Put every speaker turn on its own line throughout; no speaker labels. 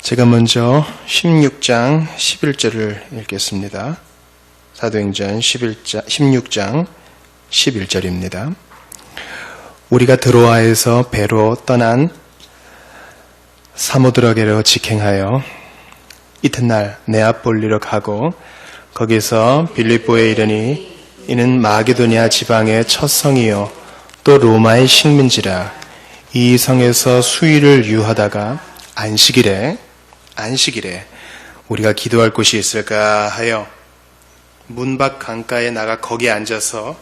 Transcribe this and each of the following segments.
제가 먼저 16장 11절을 읽겠습니다. 사도행전 16장 11절입니다. 우리가 드로아에서 배로 떠난 사모드라게로 직행하여 이튿날 네아폴리로 가고 거기서 빌립보에 이르니 이는 마게도냐 지방의 첫 성이요 또 로마의 식민지라. 이 성에서 수일을 유하다가 안식일에 우리가 기도할 곳이 있을까 하여 문 밖 강가에 나가 거기 앉아서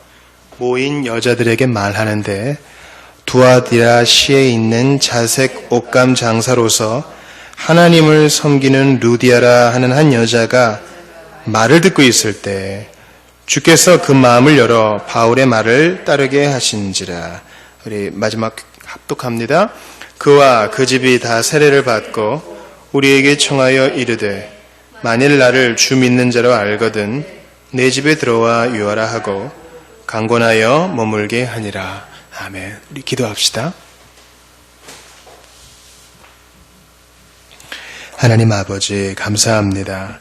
모인 여자들에게 말하는데 두아디라시에 있는 자색 옷감 장사로서 하나님을 섬기는 루디아라 하는 한 여자가 말을 듣고 있을 때 주께서 그 마음을 열어 바울의 말을 따르게 하신지라. 우리 마지막 합독합니다. 그와 그 집이 다 세례를 받고 우리에게 청하여 이르되 만일 나를 주 믿는 자로 알거든 내 집에 들어와 유하라 하고 강권하여 머물게 하니라. 아멘. 우리 기도합시다. 하나님 아버지 감사합니다.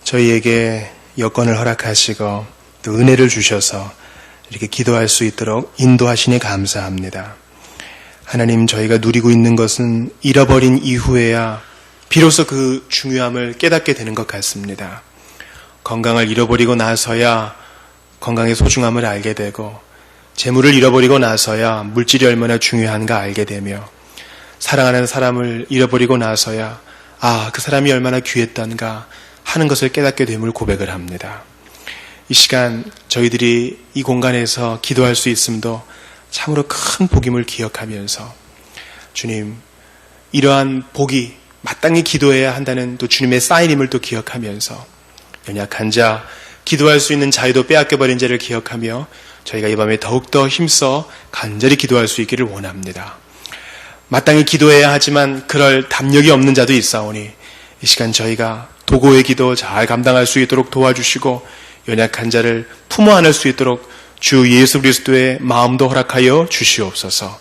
저희에게 여건을 허락하시고 또 은혜를 주셔서 이렇게 기도할 수 있도록 인도하시니 감사합니다. 하나님, 저희가 누리고 있는 것은 잃어버린 이후에야 비로소 그 중요함을 깨닫게 되는 것 같습니다. 건강을 잃어버리고 나서야 건강의 소중함을 알게 되고, 재물을 잃어버리고 나서야 물질이 얼마나 중요한가 알게 되며, 사랑하는 사람을 잃어버리고 나서야 그 사람이 얼마나 귀했던가 하는 것을 깨닫게 됨을 고백을 합니다. 이 시간 저희들이 이 공간에서 기도할 수 있음도 참으로 큰 복임을 기억하면서 주님, 이러한 복이 마땅히 기도해야 한다는 또 주님의 사인임을 또 기억하면서 연약한 자, 기도할 수 있는 자유도 빼앗겨버린 자를 기억하며 저희가 이 밤에 더욱더 힘써 간절히 기도할 수 있기를 원합니다. 마땅히 기도해야 하지만 그럴 담력이 없는 자도 있사오니 이 시간 저희가 도고의 기도 잘 감당할 수 있도록 도와주시고 연약한 자를 품어 안을 수 있도록 주 예수 그리스도의 마음도 허락하여 주시옵소서.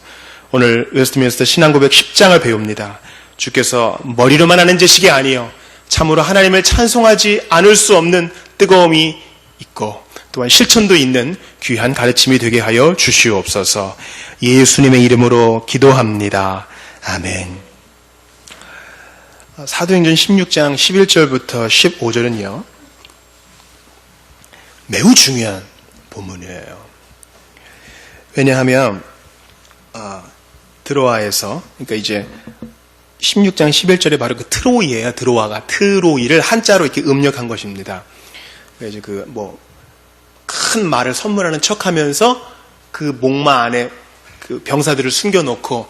오늘 웨스트민스터 신앙고백 10장을 배웁니다. 주께서 머리로만 하는 제식이 아니요 참으로 하나님을 찬송하지 않을 수 없는 뜨거움이 있고 또한 실천도 있는 귀한 가르침이 되게 하여 주시옵소서. 예수님의 이름으로 기도합니다. 아멘. 사도행전 16장 11절부터 15절은요 매우 중요한 본문이에요. 왜냐하면 드로아에서, 그러니까 이제 16장 11절에 바로 그 트로이예요. 드로아가 트로이를 한자로 이렇게 음력한 것입니다. 그러니까 이제 큰 말을 선물하는 척하면서 그 목마 안에 그 병사들을 숨겨놓고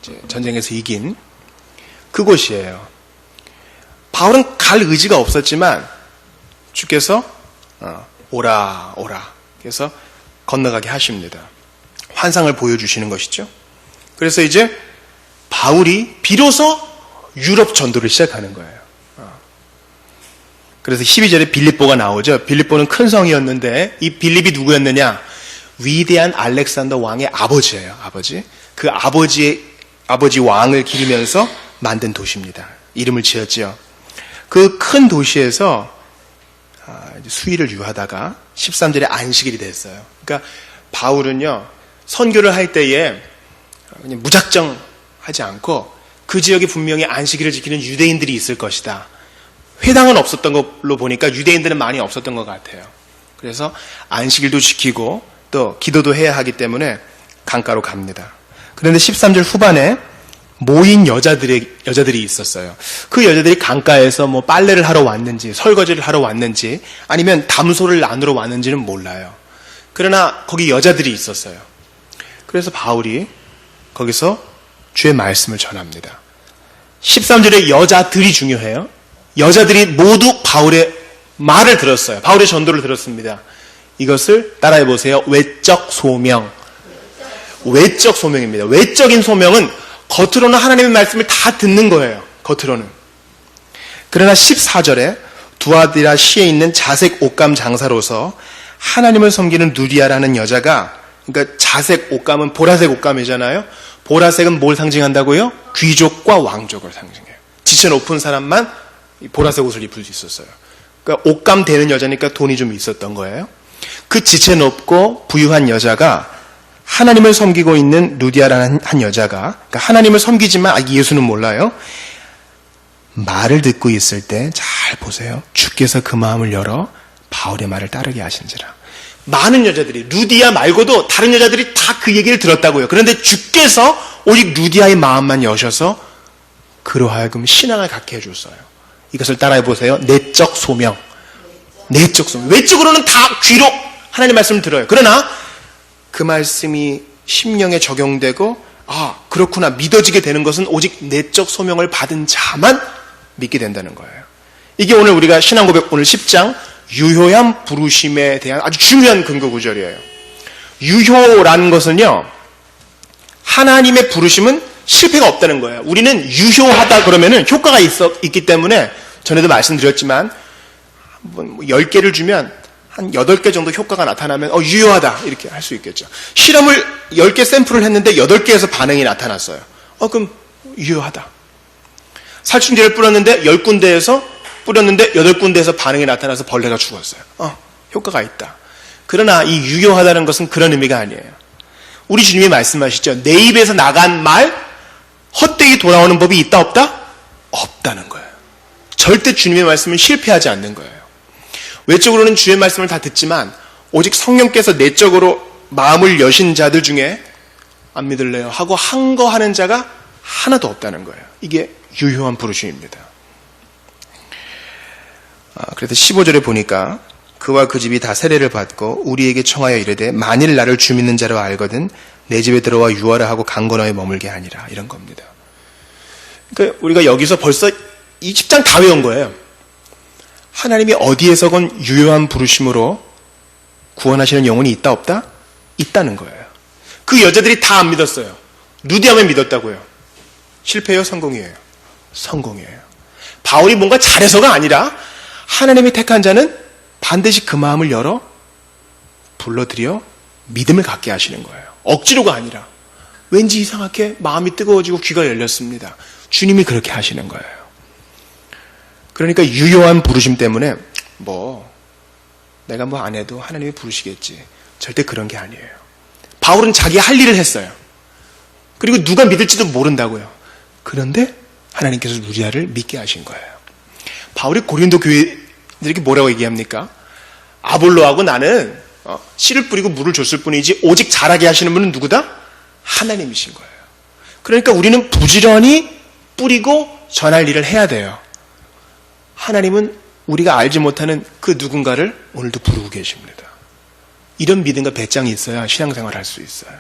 이제 전쟁에서 이긴 그곳이에요. 바울은 갈 의지가 없었지만 주께서 오라. 그래서 건너가게 하십니다. 환상을 보여주시는 것이죠. 그래서 이제 바울이 비로소 유럽 전도를 시작하는 거예요. 그래서 12절에 빌립보가 나오죠. 빌립보는 큰 성이었는데 이 빌립이 누구였느냐? 위대한 알렉산더 왕의 아버지예요. 아버지. 그 아버지 왕을 기리면서 만든 도시입니다. 이름을 지었지요. 그 큰 도시에서 수일을 유하다가 13절에 안식일이 됐어요. 그러니까 바울은요 선교를 할 때에 그냥 무작정 하지 않고 그 지역에 분명히 안식일을 지키는 유대인들이 있을 것이다. 회당은 없었던 걸로 보니까 유대인들은 많이 없었던 것 같아요. 그래서 안식일도 지키고 또 기도도 해야 하기 때문에 강가로 갑니다. 그런데 13절 후반에 모인 여자들이 있었어요. 그 여자들이 강가에서 뭐 빨래를 하러 왔는지 설거지를 하러 왔는지 아니면 담소를 나누러 왔는지는 몰라요. 그러나 거기 여자들이 있었어요. 그래서 바울이 거기서 주의 말씀을 전합니다. 13절에 여자들이 중요해요. 여자들이 모두 바울의 말을 들었어요. 바울의 전도를 들었습니다. 이것을 따라해 보세요. 외적 소명. 외적 소명입니다. 외적인 소명은 겉으로는 하나님의 말씀을 다 듣는 거예요. 겉으로는. 그러나 14절에 두아디라시에 있는 자색 옷감 장사로서 하나님을 섬기는 누리아라는 여자가, 그러니까 자색 옷감은 보라색 옷감이잖아요. 보라색은 뭘 상징한다고요? 귀족과 왕족을 상징해요. 지체 높은 사람만 보라색 옷을 입을 수 있었어요. 그러니까 옷감 되는 여자니까 돈이 좀 있었던 거예요. 그 지체 높고 부유한 여자가 하나님을 섬기고 있는 루디아라는 한 여자가, 그러니까 하나님을 섬기지만 아직 예수는 몰라요. 말을 듣고 있을 때 잘 보세요. 주께서 그 마음을 열어 바울의 말을 따르게 하신지라. 많은 여자들이, 루디아 말고도 다른 여자들이 다 그 얘기를 들었다고요. 그런데 주께서 오직 루디아의 마음만 여셔서 그로 하여금 신앙을 갖게 해줬어요. 이것을 따라해 보세요. 내적 소명. 내적 소명. 외적으로는 다 귀로 하나님 말씀을 들어요. 그러나 그 말씀이 심령에 적용되고 그렇구나 믿어지게 되는 것은 오직 내적 소명을 받은 자만 믿게 된다는 거예요. 이게 오늘 우리가 신앙고백 오늘 10장 유효한 부르심에 대한 아주 중요한 근거 구절이에요. 유효라는 것은요, 하나님의 부르심은 실패가 없다는 거예요. 우리는 유효하다 그러면은 효과가 있기 때문에 전에도 말씀드렸지만 10개를 주면 한 8개 정도 효과가 나타나면 유효하다 이렇게 할 수 있겠죠. 실험을 10개 샘플을 했는데 8개에서 반응이 나타났어요. 그럼 유효하다. 살충제를 뿌렸는데 10군데에서 뿌렸는데 8군데에서 반응이 나타나서 벌레가 죽었어요. 효과가 있다. 그러나 이 유효하다는 것은 그런 의미가 아니에요. 우리 주님이 말씀하시죠. 내 입에서 나간 말 헛되이 돌아오는 법이 있다 없다? 없다는 거예요. 절대 주님의 말씀은 실패하지 않는 거예요. 외적으로는 주의 말씀을 다 듣지만 오직 성령께서 내적으로 마음을 여신 자들 중에 안 믿을래요 하고 한 거 하는 자가 하나도 없다는 거예요. 이게 유효한 부르심입니다. 그래서 15절에 보니까 그와 그 집이 다 세례를 받고 우리에게 청하여 이르되 만일 나를 주 믿는 자로 알거든 내 집에 들어와 유하라 하고 강건하에 머물게 하니라 이런 겁니다. 그러니까 우리가 여기서 벌써 이 10장 다 외운 거예요. 하나님이 어디에서건 유효한 부르심으로 구원하시는 영혼이 있다 없다? 있다는 거예요. 그 여자들이 다 안 믿었어요. 루디아만 믿었다고요. 실패예요? 성공이에요? 성공이에요. 바울이 뭔가 잘해서가 아니라 하나님이 택한 자는 반드시 그 마음을 열어 불러들여 믿음을 갖게 하시는 거예요. 억지로가 아니라 왠지 이상하게 마음이 뜨거워지고 귀가 열렸습니다. 주님이 그렇게 하시는 거예요. 그러니까 유효한 부르심 때문에 내가 안 해도 하나님이 부르시겠지. 절대 그런 게 아니에요. 바울은 자기 할 일을 했어요. 그리고 누가 믿을지도 모른다고요. 그런데 하나님께서 루디아를 믿게 하신 거예요. 바울이 고린도 교회들에게 뭐라고 얘기합니까? 아볼로하고 나는 씨를 뿌리고 물을 줬을 뿐이지 오직 자라게 하시는 분은 누구다? 하나님이신 거예요. 그러니까 우리는 부지런히 뿌리고 전할 일을 해야 돼요. 하나님은 우리가 알지 못하는 그 누군가를 오늘도 부르고 계십니다. 이런 믿음과 배짱이 있어야 신앙생활을 할 수 있어요.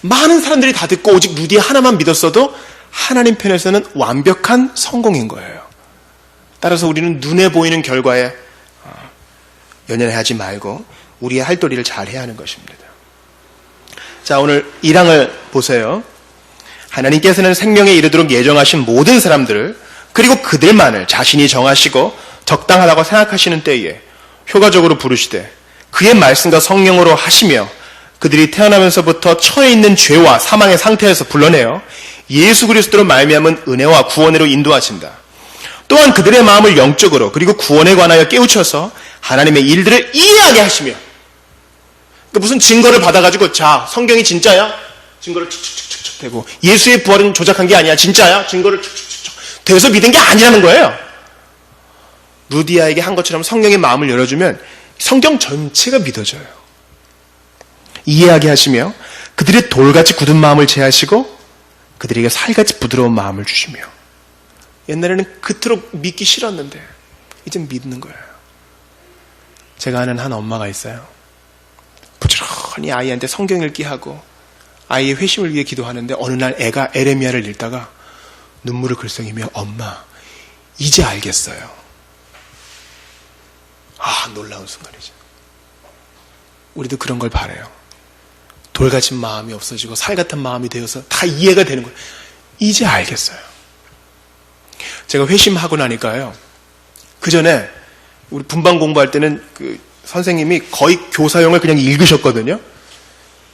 많은 사람들이 다 듣고 오직 루디아 하나만 믿었어도 하나님 편에서는 완벽한 성공인 거예요. 따라서 우리는 눈에 보이는 결과에 연연하지 말고 우리의 할 도리를 잘 해야 하는 것입니다. 자, 오늘 1항을 보세요. 하나님께서는 생명에 이르도록 예정하신 모든 사람들을 그리고 그들만을 자신이 정하시고 적당하다고 생각하시는 때에 효과적으로 부르시되 그의 말씀과 성령으로 하시며 그들이 태어나면서부터 처해 있는 죄와 사망의 상태에서 불러내어 예수 그리스도로 말미암은 은혜와 구원으로 인도하신다. 또한 그들의 마음을 영적으로 그리고 구원에 관하여 깨우쳐서 하나님의 일들을 이해하게 하시며 그러니까 무슨 증거를 받아가지고 자 성경이 진짜야? 증거를 툭툭툭툭 대고 예수의 부활은 조작한 게 아니야 진짜야? 증거를 툭툭툭툭 대서 믿은 게 아니라는 거예요. 루디아에게 한 것처럼 성령의 마음을 열어주면 성경 전체가 믿어져요. 이해하게 하시며 그들의 돌같이 굳은 마음을 제하시고 그들에게 살같이 부드러운 마음을 주시며 옛날에는 그토록 믿기 싫었는데 이젠 믿는 거예요. 제가 아는 한 엄마가 있어요. 부지런히 아이한테 성경 읽기 하고 아이의 회심을 위해 기도하는데 어느 날 애가 에레미야를 읽다가 눈물을 글썽이며 엄마 이제 알겠어요. 놀라운 순간이죠. 우리도 그런 걸 바라요. 돌같은 마음이 없어지고 살같은 마음이 되어서 다 이해가 되는 거예요. 이제 알겠어요. 제가 회심하고 나니까요. 그 전에 우리 분반 공부할 때는 그 선생님이 거의 교사용을 그냥 읽으셨거든요.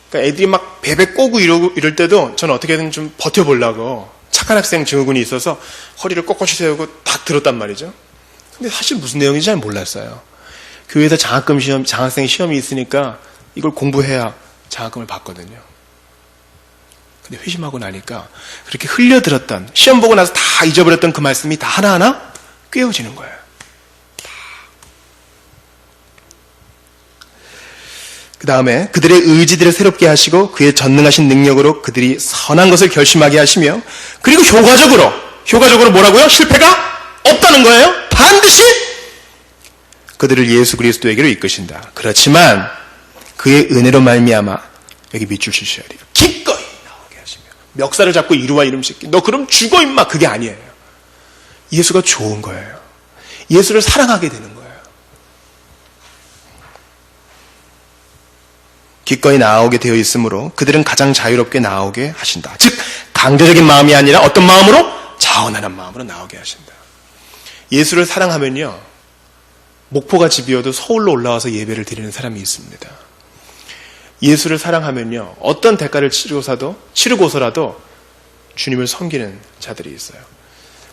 그러니까 애들이 막 베베 꼬고 이럴 때도 저는 어떻게든 좀 버텨보려고 착한 학생 증후군이 있어서 허리를 꼿꼿이 세우고 딱 들었단 말이죠. 근데 사실 무슨 내용인지 잘 몰랐어요. 교회에서 장학생 시험이 있으니까 이걸 공부해야 장학금을 받거든요. 근데 회심하고 나니까 그렇게 흘려들었던, 시험 보고 나서 다 잊어버렸던 그 말씀이 다 하나하나 깨어지는 거예요. 그 다음에 그들의 의지들을 새롭게 하시고 그의 전능하신 능력으로 그들이 선한 것을 결심하게 하시며, 그리고 효과적으로 뭐라고요? 실패가 없다는 거예요. 반드시 그들을 예수 그리스도에게로 이끄신다. 그렇지만 그의 은혜로 말미암아, 여기 밑줄 치셔야 돼요. 기꺼이 나오게 하시며. 멱살을 잡고 이리와 이놈 새끼, 너 그럼 죽어 임마. 그게 아니에요. 예수가 좋은 거예요. 예수를 사랑하게 되는 거예요. 기꺼이 나오게 되어 있으므로 그들은 가장 자유롭게 나오게 하신다. 즉 강제적인 마음이 아니라 어떤 마음으로? 자원하는 마음으로 나오게 하신다. 예수를 사랑하면요, 목포가 집이어도 서울로 올라와서 예배를 드리는 사람이 있습니다. 예수를 사랑하면요, 어떤 대가를 치르고서라도 주님을 섬기는 자들이 있어요.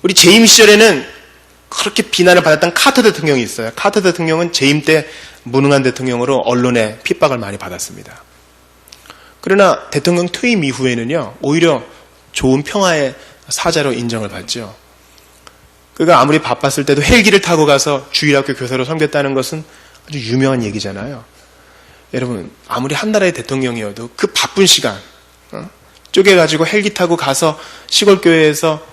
우리 재임 시절에는 그렇게 비난을 받았던 카터 대통령이 있어요. 카터 대통령은 재임 때 무능한 대통령으로 언론에 핍박을 많이 받았습니다. 그러나 대통령 퇴임 이후에는요, 오히려 좋은 평화의 사자로 인정을 받죠. 그가 아무리 바빴을 때도 헬기를 타고 가서 주일학교 교사로 섬겼다는 것은 아주 유명한 얘기잖아요. 여러분, 아무리 한 나라의 대통령이어도 그 바쁜 시간 쪼개가지고 헬기 타고 가서 시골 교회에서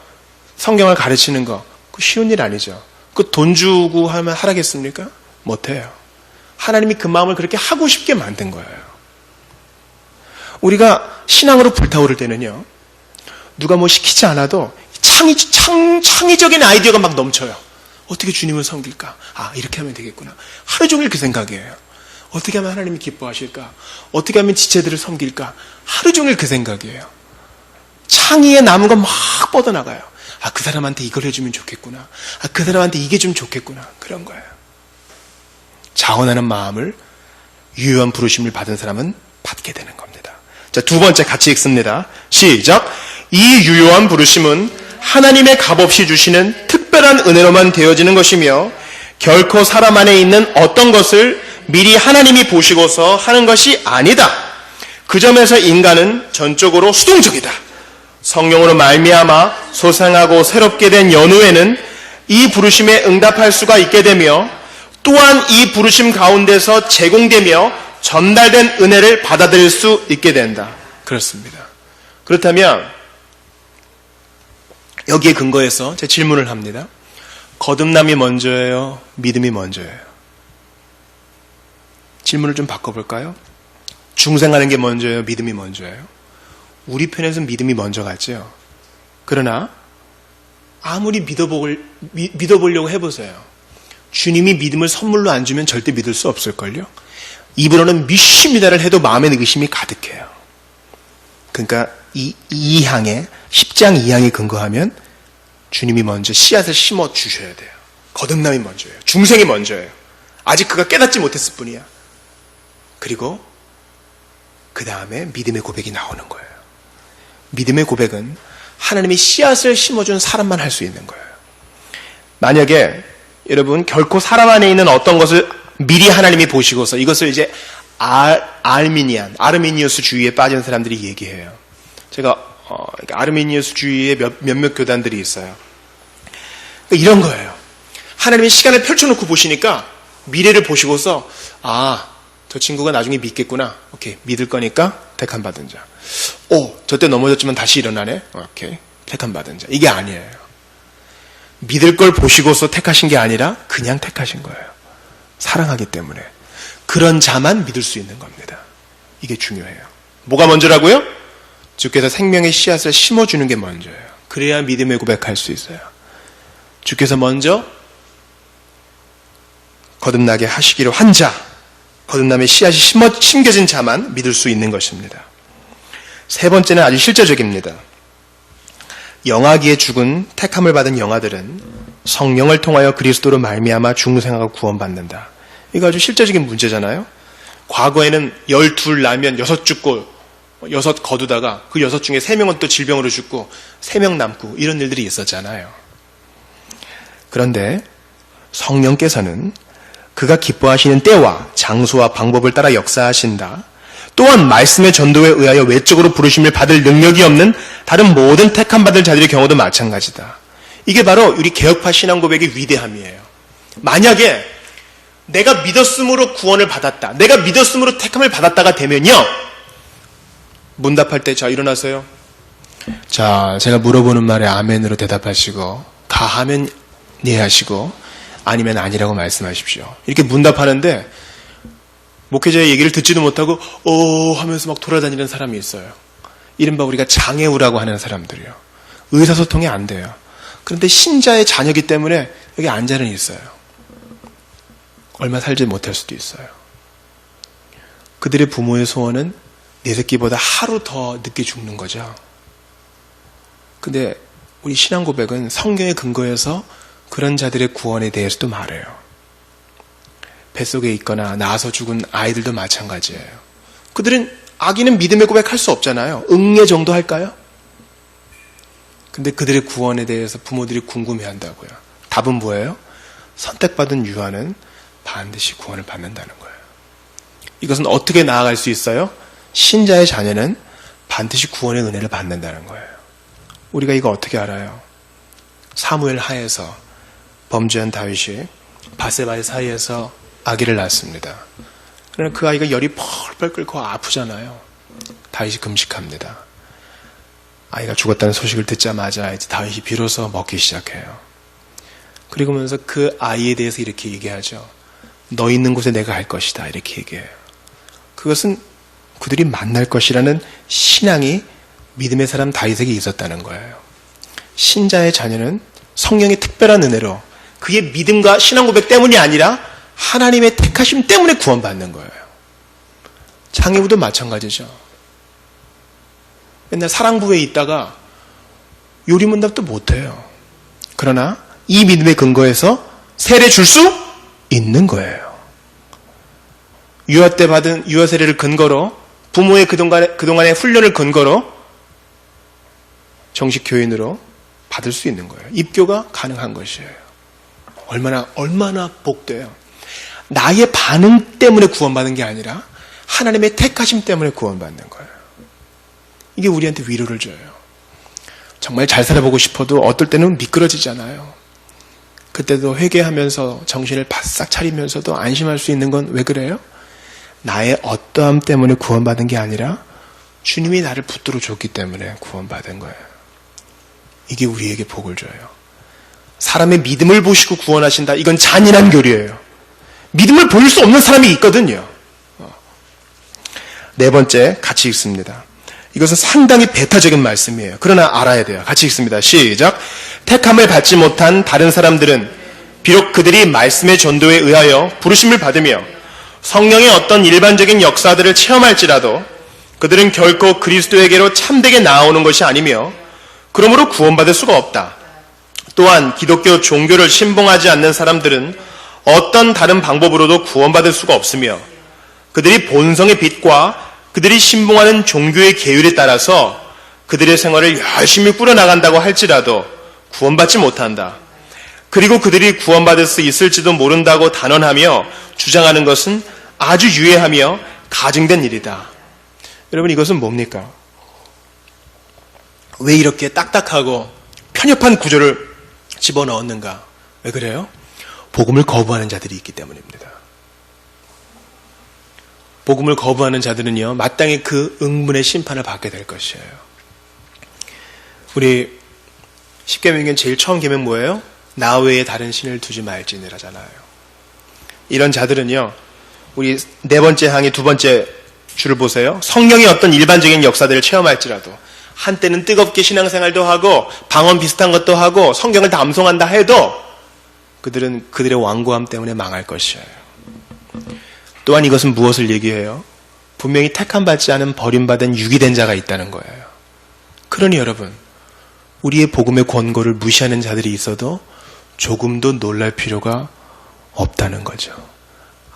성경을 가르치는 거, 그 쉬운 일 아니죠. 그 돈 주고 하면 하라겠습니까? 못해요. 하나님이 그 마음을 그렇게 하고 싶게 만든 거예요. 우리가 신앙으로 불타오를 때는요, 누가 뭐 시키지 않아도 창의적인 아이디어가 막 넘쳐요. 어떻게 주님을 섬길까? 아, 이렇게 하면 되겠구나. 하루 종일 그 생각이에요. 어떻게 하면 하나님이 기뻐하실까? 어떻게 하면 지체들을 섬길까? 하루 종일 그 생각이에요. 창의의 나무가 막 뻗어나가요. 아, 그 사람한테 이걸 해주면 좋겠구나. 아, 그 사람한테 이게 좀 좋겠구나. 그런 거예요. 자원하는 마음을, 유효한 부르심을 받은 사람은 받게 되는 겁니다. 자, 두 번째 같이 읽습니다. 시작. 이 유효한 부르심은 하나님의 값없이 주시는 특별한 은혜로만 되어지는 것이며, 결코 사람 안에 있는 어떤 것을 미리 하나님이 보시고서 하는 것이 아니다. 그 점에서 인간은 전적으로 수동적이다. 성령으로 말미암아 소생하고 새롭게 된 연후에는 이 부르심에 응답할 수가 있게 되며, 또한 이 부르심 가운데서 제공되며 전달된 은혜를 받아들일 수 있게 된다. 그렇습니다. 그렇다면 여기에 근거해서 제 질문을 합니다. 거듭남이 먼저예요? 믿음이 먼저예요? 질문을 좀 바꿔볼까요? 중생하는 게 먼저예요? 믿음이 먼저예요? 우리 편에서는 믿음이 먼저 갔죠. 그러나 아무리 믿어보려고 해보세요. 주님이 믿음을 선물로 안 주면 절대 믿을 수 없을걸요. 입으로는 믿습니다를 해도 마음에 의심이 가득해요. 그러니까 이 2항에 10장 2항에 근거하면 주님이 먼저 씨앗을 심어 주셔야 돼요. 거듭남이 먼저예요. 중생이 먼저예요. 아직 그가 깨닫지 못했을 뿐이야. 그리고 그 다음에 믿음의 고백이 나오는 거예요. 믿음의 고백은 하나님이 씨앗을 심어준 사람만 할 수 있는 거예요. 만약에 여러분 결코 사람 안에 있는 어떤 것을 미리 하나님이 보시고서, 이것을 이제 아르미니우스 주의에 빠진 사람들이 얘기해요. 제가 아르미니우스 주의의 몇몇 교단들이 있어요. 그러니까 이런 거예요. 하나님이 시간을 펼쳐놓고 보시니까 미래를 보시고서, 아, 저 친구가 나중에 믿겠구나. 오케이, 믿을 거니까 택함 받은 자. 저때 넘어졌지만 다시 일어나네. 오케이, 택함 받은 자. 이게 아니에요. 믿을 걸 보시고서 택하신 게 아니라 그냥 택하신 거예요. 사랑하기 때문에. 그런 자만 믿을 수 있는 겁니다. 이게 중요해요. 뭐가 먼저라고요? 주께서 생명의 씨앗을 심어주는 게 먼저예요. 그래야 믿음의 고백할 수 있어요. 주께서 먼저 거듭나게 하시기로 한 자, 거듭남의 씨앗이 심겨진 자만 믿을 수 있는 것입니다. 세 번째는 아주 실제적입니다. 영아기에 죽은 택함을 받은 영아들은 성령을 통하여 그리스도로 말미암아 중생하고 구원받는다. 이거 아주 실제적인 문제잖아요. 과거에는 12 나면 6 죽고 6 거두다가 그 6 중에 3명은 또 질병으로 죽고 3명 남고 이런 일들이 있었잖아요. 그런데 성령께서는 그가 기뻐하시는 때와 장소와 방법을 따라 역사하신다. 또한 말씀의 전도에 의하여 외적으로 부르심을 받을 능력이 없는 다른 모든 택함받을 자들의 경우도 마찬가지다. 이게 바로 우리 개혁파 신앙 고백의 위대함이에요. 만약에 내가 믿었음으로 구원을 받았다, 내가 믿었음으로 택함을 받았다가 되면요, 문답할 때 자 일어나세요. 자, 제가 물어보는 말에 아멘으로 대답하시고, 가하면 네 하시고 아니면 아니라고 말씀하십시오. 이렇게 문답하는데 목회자의 얘기를 듣지도 못하고 하면서 막 돌아다니는 사람이 있어요. 이른바 우리가 장애우라고 하는 사람들이요. 의사소통이 안 돼요. 그런데 신자의 자녀이기 때문에 여기 앉아는 있어요. 얼마 살지 못할 수도 있어요. 그들의 부모의 소원은 내 새끼보다 하루 더 늦게 죽는 거죠. 근데 우리 신앙 고백은 성경의 근거에서 그런 자들의 구원에 대해서도 말해요. 뱃속에 있거나 낳아서 죽은 아이들도 마찬가지예요. 그들은 아기는 믿음의 고백할 수 없잖아요. 응애 정도 할까요? 근데 그들의 구원에 대해서 부모들이 궁금해한다고요. 답은 뭐예요? 선택받은 유아는 반드시 구원을 받는다는 거예요. 이것은 어떻게 나아갈 수 있어요? 신자의 자녀는 반드시 구원의 은혜를 받는다는 거예요. 우리가 이거 어떻게 알아요? 사무엘 하에서 범죄한 다윗이 바세바의 사이에서 아기를 낳습니다. 그러나 그 아이가 열이 펄펄 끓고 아프잖아요. 다윗이 금식합니다. 아이가 죽었다는 소식을 듣자마자 이제 다윗이 비로소 먹기 시작해요. 그리고면서 그 아이에 대해서 이렇게 얘기하죠. 너 있는 곳에 내가 갈 것이다. 이렇게 얘기해요. 그것은 그들이 만날 것이라는 신앙이 믿음의 사람 다윗에게 있었다는 거예요. 신자의 자녀는 성령의 특별한 은혜로 그의 믿음과 신앙 고백 때문이 아니라 하나님의 택하심 때문에 구원받는 거예요. 장애우도 마찬가지죠. 맨날 사랑부에 있다가 요리문답도 못해요. 그러나 이 믿음의 근거에서 세례 줄 수 있는 거예요. 유아 때 받은 유아 세례를 근거로 부모의 그동안의 훈련을 근거로 정식 교인으로 받을 수 있는 거예요. 입교가 가능한 것이에요. 얼마나 복돼요. 나의 반응 때문에 구원받는 게 아니라 하나님의 택하심 때문에 구원받는 거예요. 이게 우리한테 위로를 줘요. 정말 잘 살아보고 싶어도 어떨 때는 미끄러지잖아요. 그때도 회개하면서 정신을 바싹 차리면서도 안심할 수 있는 건 왜 그래요? 나의 어떠함 때문에 구원받은 게 아니라 주님이 나를 붙들어 줬기 때문에 구원받은 거예요. 이게 우리에게 복을 줘요. 사람의 믿음을 보시고 구원하신다. 이건 잔인한 교리예요. 믿음을 보일 수 없는 사람이 있거든요. 4번째 같이 읽습니다. 이것은 상당히 배타적인 말씀이에요. 그러나 알아야 돼요. 같이 읽습니다. 시작. 택함을 받지 못한 다른 사람들은 비록 그들이 말씀의 전도에 의하여 부르심을 받으며 성령의 어떤 일반적인 역사들을 체험할지라도 그들은 결코 그리스도에게로 참되게 나아오는 것이 아니며 그러므로 구원받을 수가 없다. 또한 기독교 종교를 신봉하지 않는 사람들은 어떤 다른 방법으로도 구원받을 수가 없으며 그들이 본성의 빛과 그들이 신봉하는 종교의 계율에 따라서 그들의 생활을 열심히 꾸려나간다고 할지라도 구원받지 못한다. 그리고 그들이 구원받을 수 있을지도 모른다고 단언하며 주장하는 것은 아주 유해하며 가증된 일이다. 여러분, 이것은 뭡니까? 왜 이렇게 딱딱하고 편협한 구조를 집어넣었는가? 왜 그래요? 복음을 거부하는 자들이 있기 때문입니다. 복음을 거부하는 자들은요, 마땅히 그 응분의 심판을 받게 될 것이에요. 우리 십계명의 제일 처음 계명 뭐예요? 나 외에 다른 신을 두지 말지니라잖아요. 이런 자들은요, 우리 4번째 항의 2번째 줄을 보세요. 성령의 어떤 일반적인 역사들을 체험할지라도 한때는 뜨겁게 신앙생활도 하고 방언 비슷한 것도 하고 성경을 다 암송한다 해도 그들은 그들의 완고함 때문에 망할 것이에요. 또한 이것은 무엇을 얘기해요? 분명히 택함받지 않은 버림받은 유기된 자가 있다는 거예요. 그러니 여러분, 우리의 복음의 권고를 무시하는 자들이 있어도 조금도 놀랄 필요가 없다는 거죠.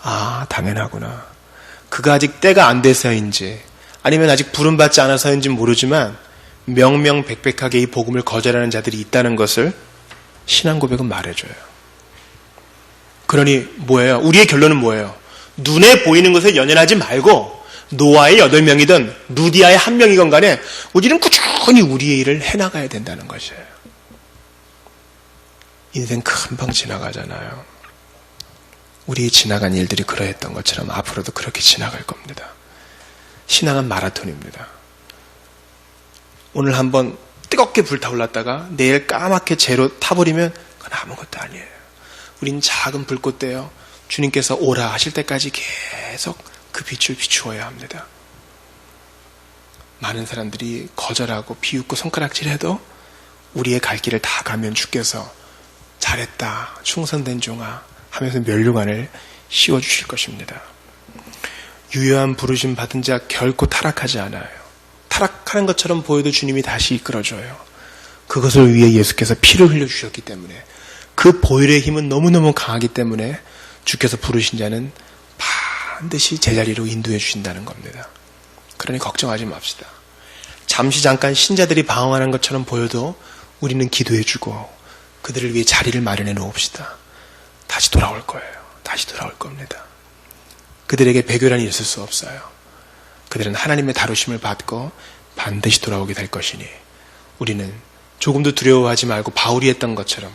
아, 당연하구나. 그가 아직 때가 안 돼서인지 아니면 아직 부름받지 않아서인지 모르지만 명명백백하게 이 복음을 거절하는 자들이 있다는 것을 신앙 고백은 말해줘요. 그러니 뭐예요? 우리의 결론은 뭐예요? 눈에 보이는 것에 연연하지 말고 노아의 8명이든 루디아의 1명이건 간에 우리는 꾸준히 우리의 일을 해나가야 된다는 것이에요. 인생 금방 지나가잖아요. 우리 지나간 일들이 그러했던 것처럼 앞으로도 그렇게 지나갈 겁니다. 신앙은 마라톤입니다. 오늘 한번 뜨겁게 불타올랐다가 내일 까맣게 재로 타버리면 그건 아무것도 아니에요. 우린 작은 불꽃대요. 주님께서 오라 하실 때까지 계속 그 빛을 비추어야 합니다. 많은 사람들이 거절하고 비웃고 손가락질해도 우리의 갈 길을 다 가면 주께서 잘했다, 충성된 종아 하면서 면류관을 씌워주실 것입니다. 유효한 부르심 받은 자 결코 타락하지 않아요. 타락하는 것처럼 보여도 주님이 다시 이끌어줘요. 그것을 위해 예수께서 피를 흘려주셨기 때문에 그 보혈의 힘은 너무너무 강하기 때문에 주께서 부르신 자는 반드시 제자리로 인도해 주신다는 겁니다. 그러니 걱정하지 맙시다. 잠시 잠깐 신자들이 방황하는 것처럼 보여도 우리는 기도해 주고 그들을 위해 자리를 마련해 놓읍시다. 다시 돌아올 거예요. 다시 돌아올 겁니다. 그들에게 배교란이 있을 수 없어요. 그들은 하나님의 다루심을 받고 반드시 돌아오게 될 것이니 우리는 조금도 두려워하지 말고 바울이 했던 것처럼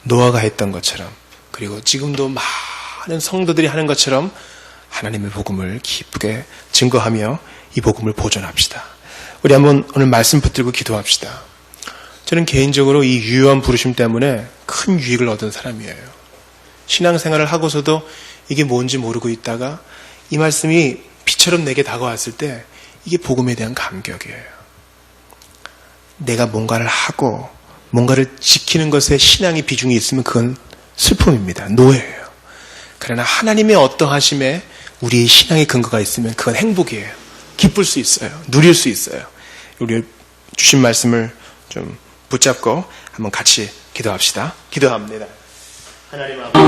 노아가 했던 것처럼 그리고 지금도 많은 성도들이 하는 것처럼 하나님의 복음을 기쁘게 증거하며 이 복음을 보존합시다. 우리 한번 오늘 말씀 붙들고 기도합시다. 저는 개인적으로 이 유효한 부르심 때문에 큰 유익을 얻은 사람이에요. 신앙생활을 하고서도 이게 뭔지 모르고 있다가 이 말씀이 비처럼 내게 다가왔을 때 이게 복음에 대한 감격이에요. 내가 뭔가를 하고 뭔가를 지키는 것에 신앙의 비중이 있으면 그건 슬픔입니다. 노예예요. 그러나 하나님의 어떠하심에 우리의 신앙의 근거가 있으면 그건 행복이에요. 기쁠 수 있어요. 누릴 수 있어요. 우리 주신 말씀을 좀 붙잡고 한번 같이 기도합시다. 기도합니다. 하나님 아버지